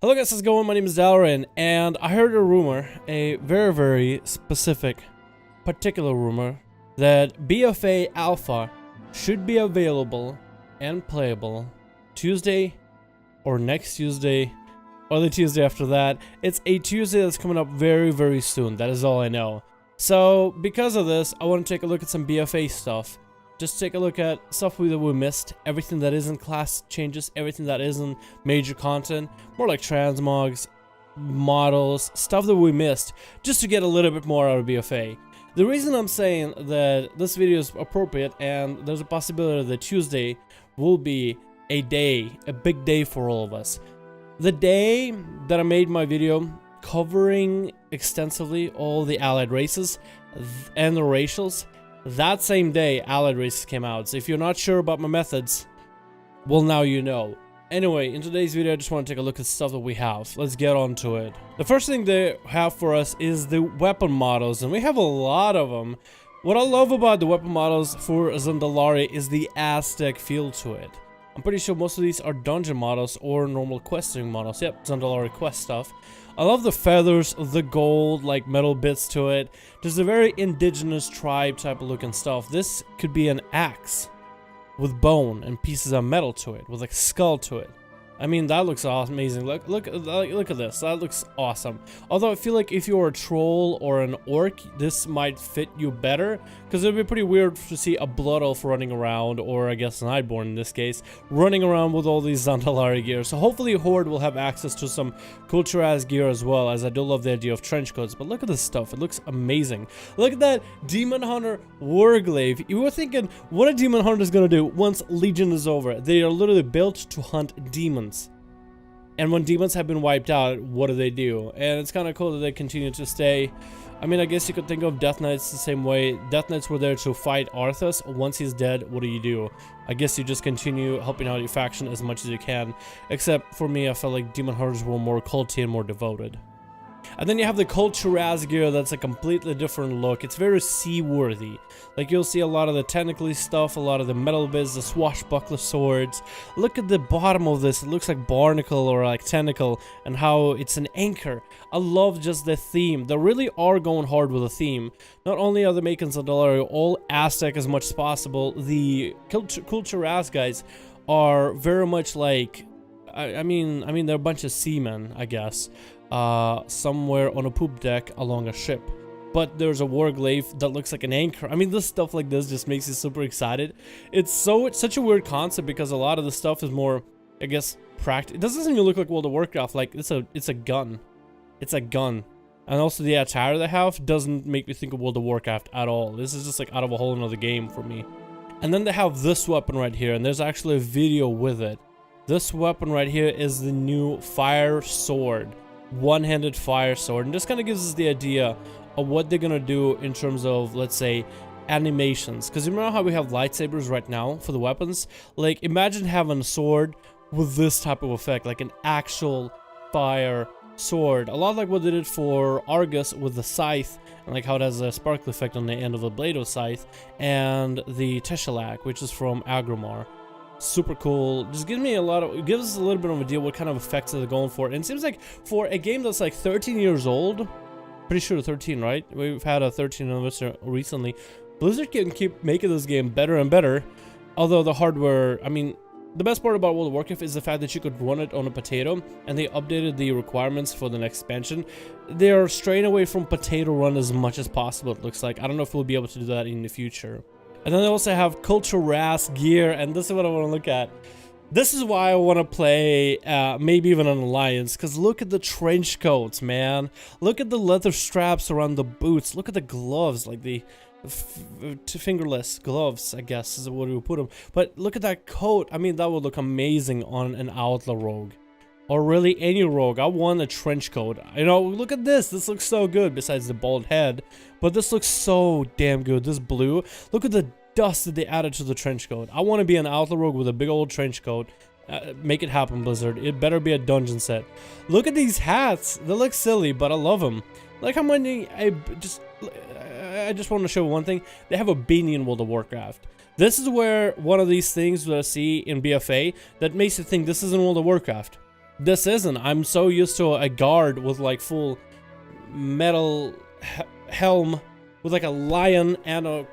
Hello guys, how's it going? My name is Dalaran, and I heard a rumor, a very specific, particular rumor, that BFA Alpha should be available and playable Tuesday or next Tuesday or the Tuesday after that. It's a Tuesday that's coming up very soon. That is all I know. So because of this, I want to take a look at some BFA stuff. Just take a look at stuff that we missed, everything that isn't class changes, everything that isn't major content, more like transmogs, models, stuff that we missed, just to get a little bit more out of BFA. The reason I'm saying that this video is appropriate, and there's a possibility that Tuesday will be a big day for all of us. The day that I made my video covering extensively all the allied races and the racials, that same day, allied races came out. So if you're not sure about my methods, well, now you know. Anyway, in today's video, I just want to take a look at stuff that we have. Let's get on to it. The first thing they have for us is the weapon models, and we have a lot of them. What I love about the weapon models for Zandalar is the Aztec feel to it. I'm pretty sure most of these are dungeon models or normal questing models. Yep, Zandalar quest stuff. I love the feathers, the gold, like metal bits to it. There's a very indigenous tribe type of looking stuff. This could be an axe with bone and pieces of metal to it, with like skull to it. I mean, that looks amazing. Look at this. That looks awesome. Although I feel like if you're a troll or an orc, this might fit you better, because it'd be pretty weird to see a blood elf running around, or I guess an Iceborn in this case, running around with all these Zandalar gear. So hopefully Horde will have access to some Kul Tiran gear as well, as I do love the idea of trench coats. But look at this stuff. It looks amazing. Look at that Demon Hunter Warglaive. You were thinking, what a Demon Hunter is going to do once Legion is over. They are literally built to hunt demons. And when demons have been wiped out, what do? And it's kind of cool that they continue to stay. I mean, I guess you could think of Death Knights the same way. Death Knights were there to fight Arthas. Once he's dead, what do? I guess you just continue helping out your faction as much as you can. Except for me, I felt like Demon Hunters were more culty and more devoted. And then you have the Kul Tiran gear that's a completely different look. It's very seaworthy. Like, you'll see a lot of the tentacly stuff, a lot of the metal bits, the swashbuckler swords. Look at the bottom of this. It looks like barnacle or like tentacle, and how it's an anchor. I love just the theme. They really are going hard with the theme. Not only are they making Zandalar all Aztec as much as possible, the Kul Tiran guys are very much like, I mean they're a bunch of seamen, I guess. Somewhere on a poop deck along a ship. But there's a Warglaive that looks like an anchor. I mean, this stuff like this just makes you super excited. It's such a weird concept, because a lot of the stuff is more, I guess, practical. It doesn't even look like World of Warcraft. Like, it's a gun. It's a gun. And also the attire they have doesn't make me think of World of Warcraft at all. This is just like out of a whole another game for me. And then they have this weapon right here, and there's actually a video with it. This weapon right here is the new fire sword. One-handed fire sword, and this kind of gives us the idea of what they're gonna do in terms of, let's say, animations. Because you remember how we have lightsabers right now for the weapons? Like, imagine having a sword with this type of effect, like an actual fire sword, a lot like what they did for Argus with the scythe, and like how it has a sparkle effect on the end of the blade of scythe, and the Tesh'lak, which is from Agromar. Super cool. Just gives us a little bit of an idea what kind of effects they're going for. And it seems like for a game that's like 13 years old, pretty sure 13, right? We've had a 13 anniversary recently. Blizzard can keep making this game better and better. Although the hardware, I mean, the best part about World of Warcraft is the fact that you could run it on a potato, and they updated the requirements for the next expansion. They are straying away from potato run as much as possible, it looks like. I don't know if we'll be able to do that in the future. And then they also have Kul Tiran gear, and this is what I want to look at. This is why I want to play maybe even an alliance, because look at the trench coats, man. Look at the leather straps around the boots. Look at the gloves, like the fingerless gloves, I guess is what we would put them. But look at that coat. I mean, that would look amazing on an Outlaw rogue. Or really any rogue. I want a trench coat. You know, look at this. This looks so good, besides the bald head. But this looks so damn good. This blue. Look at the dust that they added to the trench coat. I want to be an Outlaw rogue with a big old trench coat. Make it happen, Blizzard. It better be a dungeon set. Look at these hats. They look silly, but I love them. Like how many... I just want to show one thing. They have a beanie in World of Warcraft. This is where one of these things that I see in BFA that makes you think this isn't World of Warcraft. this isn't. I'm so used to a guard with like full metal helm with like a lion and a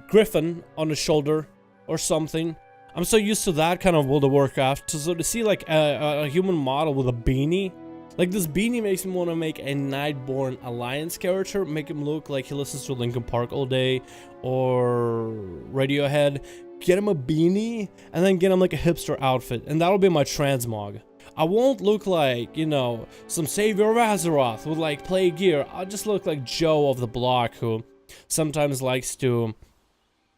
griffin on the shoulder or something. I'm so used to that kind of World of Warcraft. So to see like a human model with a beanie, like this beanie makes me want to make a Nightborn Alliance character, make him look like he listens to Linkin Park all day or Radiohead. Get him a beanie and then get him like a hipster outfit, and that'll be my transmog. I won't look like, you know, some savior of Azeroth with like play gear. I'll just look like Joe of the block who sometimes likes to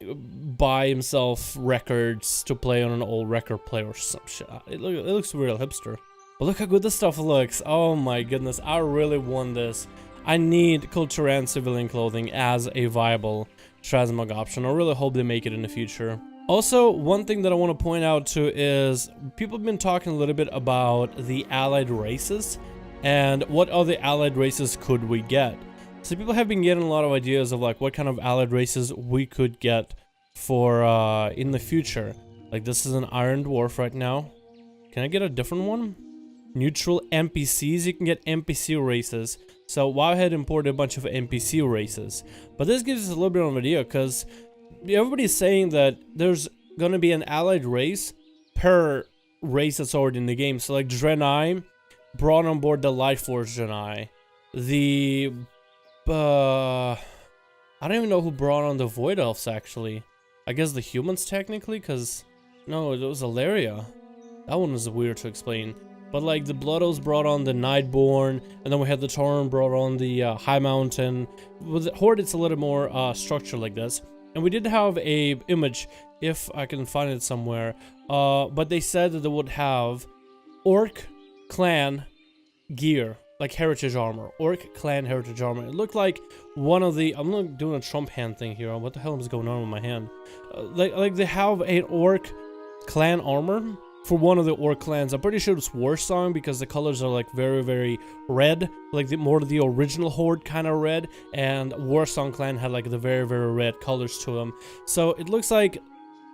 buy himself records to play on an old record player or some shit. It looks real hipster. But look how good this stuff looks. Oh my goodness, I really want this. I need Kul Tiran civilian clothing as a viable transmog option. I really hope they make it in the future. Also, one thing that I want to point out too is people have been talking a little bit about the allied races and what other allied races could we get. So people have been getting a lot of ideas of like what kind of allied races we could get for in the future. Like this is an Iron Dwarf right now. Can I get a different one? Neutral NPCs, you can get NPC races. So WoW had imported a bunch of NPC races. But this gives us a little bit of an idea because everybody's saying that there's gonna be an allied race per race that's already in the game. So like Draenei brought on board the Lightforce Draenei. The I don't even know who brought on the Void Elves actually. I guess the humans technically, because no, it was Alaria. That one was weird to explain. But like the Blood Elves brought on the Nightborn, and then we had the Tauren brought on the High Mountain. With the Horde, it's a little more structured like this. And we did have a image, if I can find it somewhere. But they said that they would have Orc Clan gear, like heritage armor. Orc Clan heritage armor. It looked like one of the. I'm not doing a Trump hand thing here. What the hell is going on with my hand? Like they have an Orc Clan armor for one of the Orc clans. I'm pretty sure it's Warsong because the colors are like very, very red, like more the original Horde kind of red, and Warsong clan had like the very, very red colors to them. So it looks like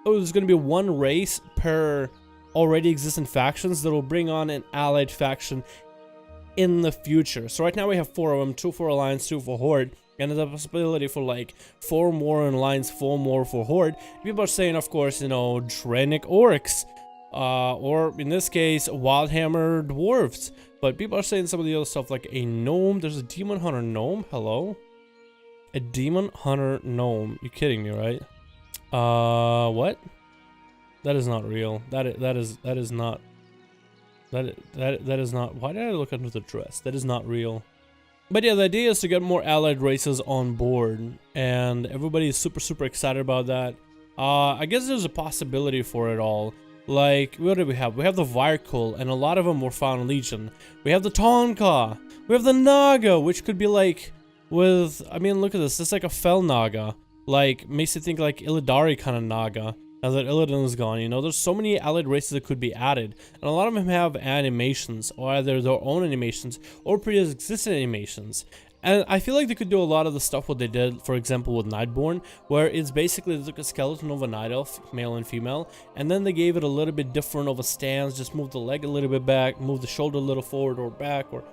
there's going to be one race per already existing factions that will bring on an allied faction in the future. So right now we have 4 of them, 2 for Alliance, 2 for Horde, and there's a possibility for like 4 more in Alliance, 4 more for Horde. People are saying, of course, you know, Dranic Orcs. Or in this case, Wildhammer Dwarves. But people are saying some of the other stuff like a gnome. There's a Demon Hunter gnome. Hello? A Demon Hunter gnome. You're kidding me, right? What? That is not real. That is not. Why did I look under the dress? That is not real. But yeah, the idea is to get more allied races on board, and everybody is super, super excited about that. I guess there's a possibility for it all. Like, what do we have? We have the Virkul, and a lot of them were found in Legion. We have the Tonka. We have the Naga, which could be like with, I mean, look at this. It's like a Fel Naga. Like, makes you think like Illidari kind of Naga. Now that Illidan is gone, you know, there's so many allied races that could be added. And a lot of them have animations, or either their own animations, or pre-existing animations. And I feel like they could do a lot of the stuff what they did, for example, with Nightborn, where it's basically they took a skeleton of a Night Elf, male and female, and then they gave it a little bit different of a stance, just moved the leg a little bit back, moved the shoulder a little forward or back, or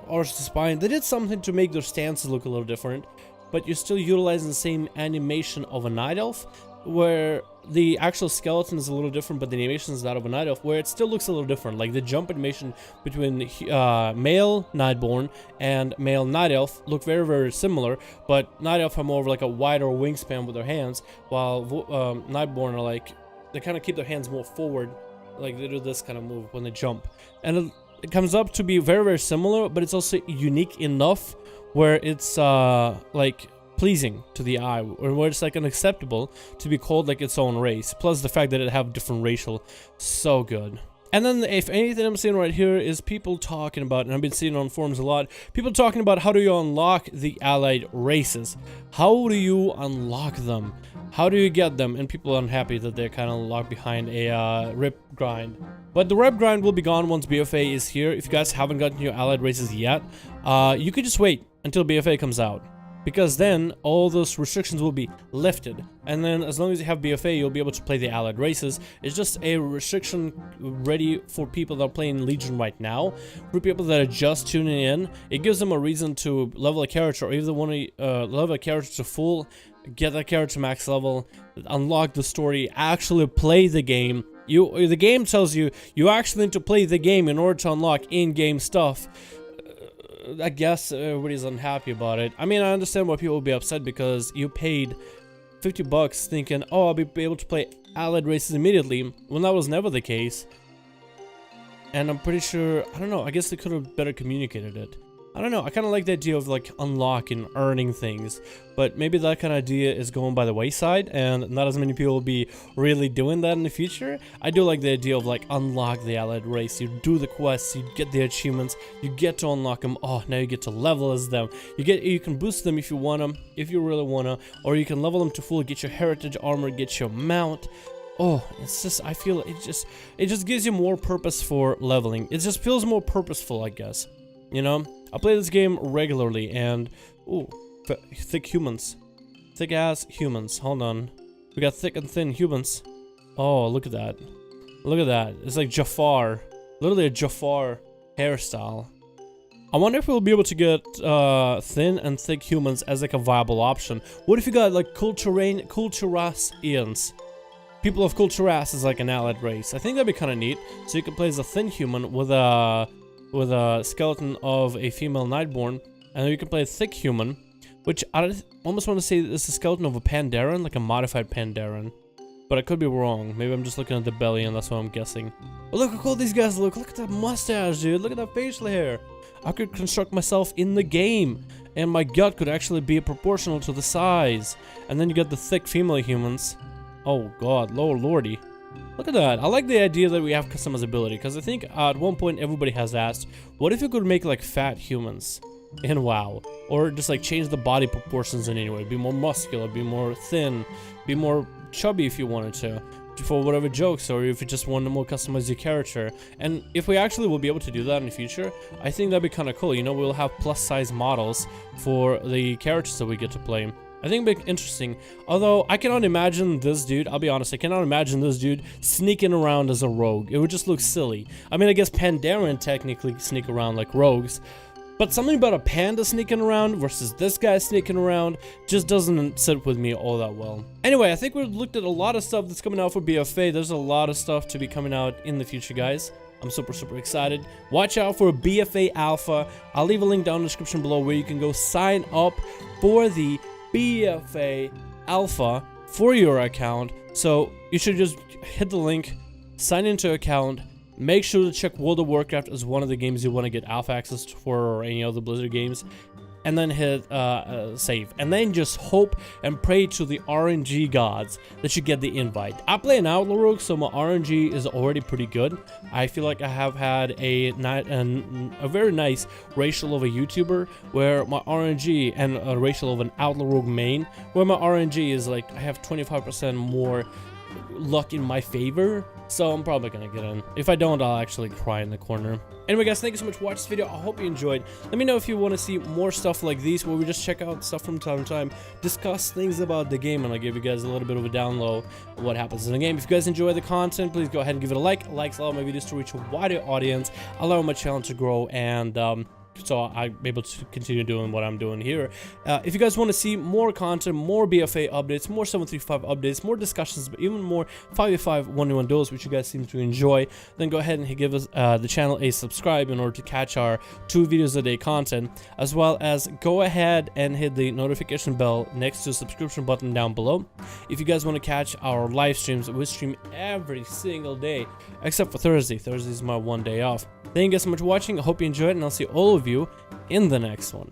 arched the spine. They did something to make their stances look a little different, but you're still utilizing the same animation of a Night Elf, where the actual skeleton is a little different, but the animation is that of a Night Elf, where it still looks a little different. Like the jump animation between male Nightborn and male Night Elf look very, very similar, but Night Elf have more of like a wider wingspan with their hands, while Nightborn are like, they kind of keep their hands more forward, like they do this kind of move when they jump. And it comes up to be very, very similar, but it's also unique enough where it's like pleasing to the eye, or where it's like unacceptable to be called like its own race, plus the fact that it have different racial. So good. And then if anything I'm seeing right here is people talking about, and I've been seeing on forums a lot, people talking about how do you unlock the allied races, how do you unlock them, how do you get them, and people are unhappy that they're kind of locked behind a rip grind. But the rep grind will be gone once BFA is here. If you guys haven't gotten your allied races yet, you could just wait until BFA comes out. because then all those restrictions will be lifted, and then as long as you have BFA, you'll be able to play the allied races. It's just a restriction ready for people that are playing Legion right now. For people that are just tuning in, it gives them a reason to level a character, or if they want to level a character to full, get that character to max level, unlock the story, actually play the game. The game tells you you actually need to play the game in order to unlock in-game stuff. I guess everybody's unhappy about it. I mean, I understand why people will be upset, because you paid 50 bucks thinking, oh, I'll be able to play allied races immediately, when that was never the case. And I'm pretty sure, I don't know, I guess they could have better communicated it. I don't know, I kind of like the idea of like unlocking, earning things, but maybe that kind of idea is going by the wayside, and not as many people will be really doing that in the future. I do like the idea of like unlock the allied race, you do the quests, you get the achievements, you get to unlock them. Oh, now you get to level as them. You can boost them if you want them, if you really want to, or you can level them to full, get your heritage armor, get your mount. Oh, it's just, I feel it just gives you more purpose for leveling. It just feels more purposeful, I guess. You know, I play this game regularly, and ooh, thick humans, thick ass humans. Hold on, we got thick and thin humans. Oh, look at that, look at that. It's like Jafar, literally a Jafar hairstyle. I wonder if we'll be able to get thin and thick humans as like a viable option. What if you got like Kul Tiran, Kul Tiranians? People of Kul Tiran is like an allied race. I think that'd be kind of neat. So you can play as a thin human with a skeleton of a female Nightborn, and then you can play a thick human, which I almost want to say is a skeleton of a Pandaren, like a modified Pandaren, but I could be wrong. Maybe I'm just looking at the belly and that's what I'm guessing. But look how cool these guys look. Look at that mustache, dude. Look at that facial hair. I could construct myself in the game, and my gut could actually be proportional to the size. And then you get the thick female humans. Oh god, lordy. Look at that. I like the idea that we have customizability, because I think at one point everybody has asked, what if you could make like fat humans in WoW? Or just like change the body proportions in any way, be more muscular, be more thin, be more chubby if you wanted to, for whatever jokes, or if you just want to more customize your character. And if we actually will be able to do that in the future, I think that'd be kind of cool. You know, we'll have plus size models for the characters that we get to play. I think it'd be interesting, although I cannot imagine this dude, I'll be honest, I cannot imagine this dude sneaking around as a rogue. It would just look silly. I mean, I guess Pandaren technically sneak around like rogues, but something about a panda sneaking around versus this guy sneaking around just doesn't sit with me all that well. Anyway, I think we've looked at a lot of stuff that's coming out for BFA. There's a lot of stuff to be coming out in the future, guys. I'm super excited. Watch out for BFA Alpha. I'll leave a link down in the description below where you can go sign up for the BFA Alpha for your account. So you should just hit the link, sign into account, make sure to check World of Warcraft as one of the games you want to get alpha access for, or any other Blizzard games, and then hit save, and then just hope and pray to the RNG gods that you get the invite. I play an Outlaw Rogue, so my RNG is already pretty good. I feel like I have had a very nice racial of a YouTuber where my RNG, and a racial of an Outlaw Rogue main where my RNG is like, I have 25% more luck in my favor, so I'm probably gonna get in. If I don't, I'll actually cry in the corner. Anyway, guys, thank you so much for watching this video. I hope you enjoyed. Let me know if you want to see more stuff like these, where we just check out stuff from time to time, discuss things about the game, and I'll give you guys a little bit of a down low of what happens in the game. If you guys enjoy the content, please go ahead and give it a like. Likes allow my videos to reach a wider audience, allow my channel to grow, and so I'm able to continue doing what I'm doing here. If you guys want to see more content, more BFA updates, more 735 updates, more discussions, but even more 5v5 1v1 duels, which you guys seem to enjoy, then go ahead and give us the channel a subscribe in order to catch our 2 videos a day content, as well as go ahead and hit the notification bell next to the subscription button down below. If you guys want to catch our live streams, we stream every single day except for Thursday. Thursday is my one day off. Thank you guys so much for watching. I hope you enjoyed, and I'll see all of you in the next one.